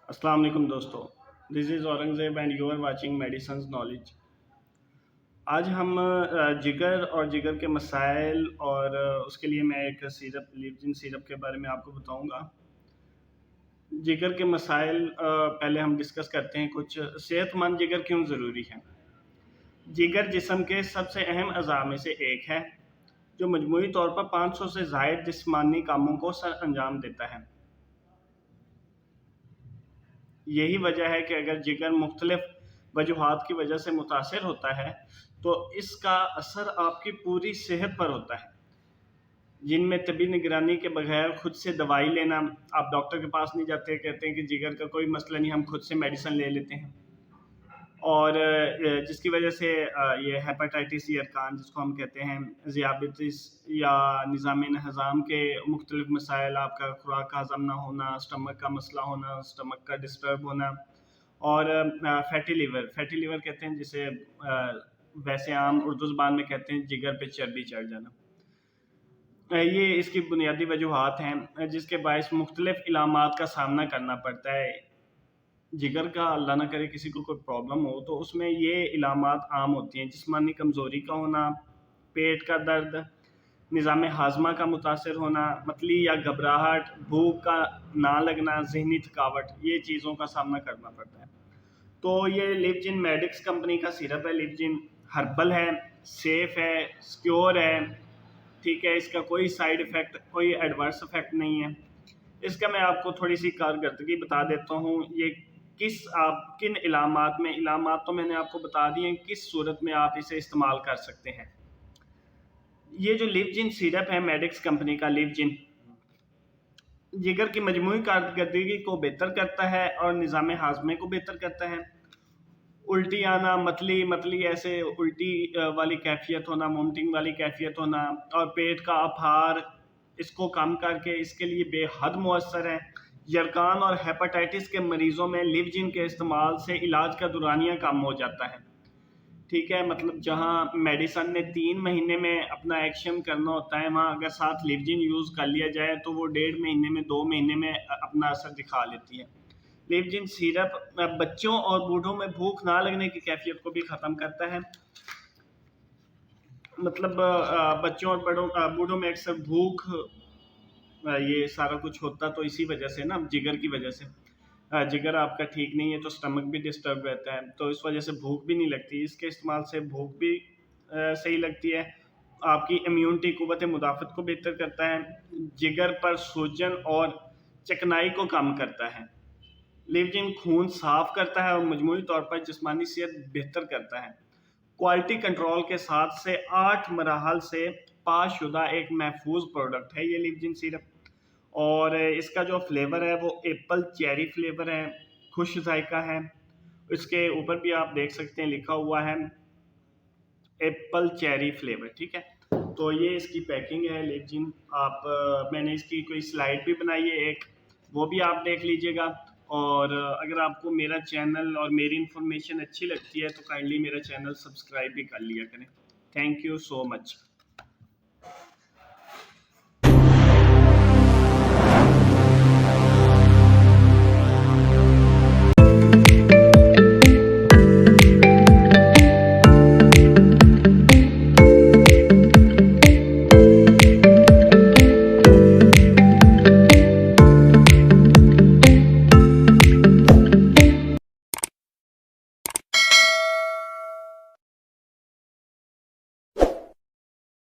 अस्सलाम वालेकुम दोस्तों, this is Aurangzeb and you are watching medicines knowledge. आज हम जिगर और जिगर के मसाइल और उसके लिए मैं एक सिरप लिवजिन सिरप के बारे में आपको बताऊंगा। जिगर के मसाइल पहले हम डिस्कस करते हैं। कुछ सेहतमंद जिगर क्यों ज़रूरी है। जिगर जिस्म के सबसे अहम अज़ा में से एक है जो मजमूई तौर पर 500 से ज़ायद जिस्मानी कामों को सर अंजाम देता है। यही वजह है कि अगर जिगर मुख्तलिफ वजूहात की वजह से मुतासर होता है तो इसका असर आपकी पूरी सेहत पर होता है, जिनमें तबी निगरानी के बगैर खुद से दवाई लेना। आप डॉक्टर के पास नहीं जाते, कहते हैं कि जिगर का कोई मसला नहीं, हम खुद से मेडिसिन ले लेते हैं। और जिसकी वजह से ये हेपेटाइटिस ई अरकान जिसको हम कहते हैं, ज़ियाबितिस या निज़ाम हज़ाम के मुख्तलिफ मसाइल, आपका खुराक का हज़म ना होना, स्टमक का मसला होना, स्टमक का डिस्टर्ब होना, और फैटी लीवर कहते हैं जिसे वैसे आम उर्दू ज़बान में कहते हैं जिगर पे चर्बी चढ़ जाना। ये इसकी बुनियादी वजूहात हैं जिसके बायस मुख्तलिफ इलामात का सामना करना पड़ता है। जिगर का अल्लाह ना करे किसी को कोई प्रॉब्लम हो तो उसमें ये इलामात आम होती हैं: जिस्मानी कमज़ोरी का होना, पेट का दर्द, निज़ाम हाजमा का मुतासर होना, मतली या घबराहट, भूख का ना लगना, जहनी थकावट, ये चीज़ों का सामना करना पड़ता है। तो ये लिवजिन मेडिक्स कंपनी का सिरप है। लिवजिन हर्बल है, सेफ़ है, सिक्योर है, ठीक है। इसका कोई साइड इफ़ेक्ट, कोई एडवर्स इफ़ेक्ट नहीं है। इसका मैं आपको थोड़ी सी कारकर्दगी बता देता हूँ। ये किन इलामात तो मैंने आपको बता दिए हैं, किस सूरत में आप इसे इस्तेमाल कर सकते हैं। ये जो लिवजिन सिरप है मेडिक्स कंपनी का, लिवजिन जिगर की मजमूई कारकर्दगी को बेहतर करता है और निज़ाम हाजमे को बेहतर करता है। उल्टी आना, मतली ऐसे उल्टी वाली कैफियत होना, वोमिटिंग वाली कैफियत होना, और पेट का अफार, इसको कम करके इसके लिए बेहद मुअस्सर है। यरकान और हेपेटाइटिस के मरीज़ों में लिवजिन के इस्तेमाल से इलाज का दुरानिया कम हो जाता है, ठीक है। मतलब जहाँ मेडिसन ने 3 महीने में अपना एक्शन करना होता है, वहाँ अगर साथ लिवजिन यूज़ कर लिया जाए तो वो 1.5 महीने में, 2 महीने में अपना असर दिखा लेती है। लिवजिन सिरप बच्चों और बूढ़ों में भूख ना लगने की कैफियत को भी ख़त्म करता है। मतलब बच्चों और बूढ़ों में अक्सर भूख, ये सारा कुछ होता तो इसी वजह से ना, जिगर की वजह से। जिगर आपका ठीक नहीं है तो स्टमक भी डिस्टर्ब रहता है, तो इस वजह से भूख भी नहीं लगती। इसके इस्तेमाल से भूख भी सही लगती है। आपकी इम्यूनिटी, क़ुव्वत मुदाफ़त को बेहतर करता है। जिगर पर सूजन और चिकनाई को कम करता है। लिवजिन खून साफ करता है और मजमूई तौर पर जिस्मानी सेहत बेहतर करता है। क्वालिटी कंट्रोल के 7 से 8 मराहल से पासशुदा एक महफूज प्रोडक्ट है ये लिवजिन सिरप। और इसका जो फ्लेवर है वो एप्पल चेरी फ्लेवर है, खुश जायका है। इसके ऊपर भी आप देख सकते हैं लिखा हुआ है एप्पल चेरी फ्लेवर, ठीक है। तो ये इसकी पैकिंग है लिवजिन। आप मैंने इसकी कोई स्लाइड भी बनाई है एक, वो भी आप देख लीजिएगा। और अगर आपको मेरा चैनल और मेरी इन्फॉर्मेशन अच्छी लगती है तो काइंडली मेरा चैनल सब्सक्राइब भी कर लिया करें। Thank you so much.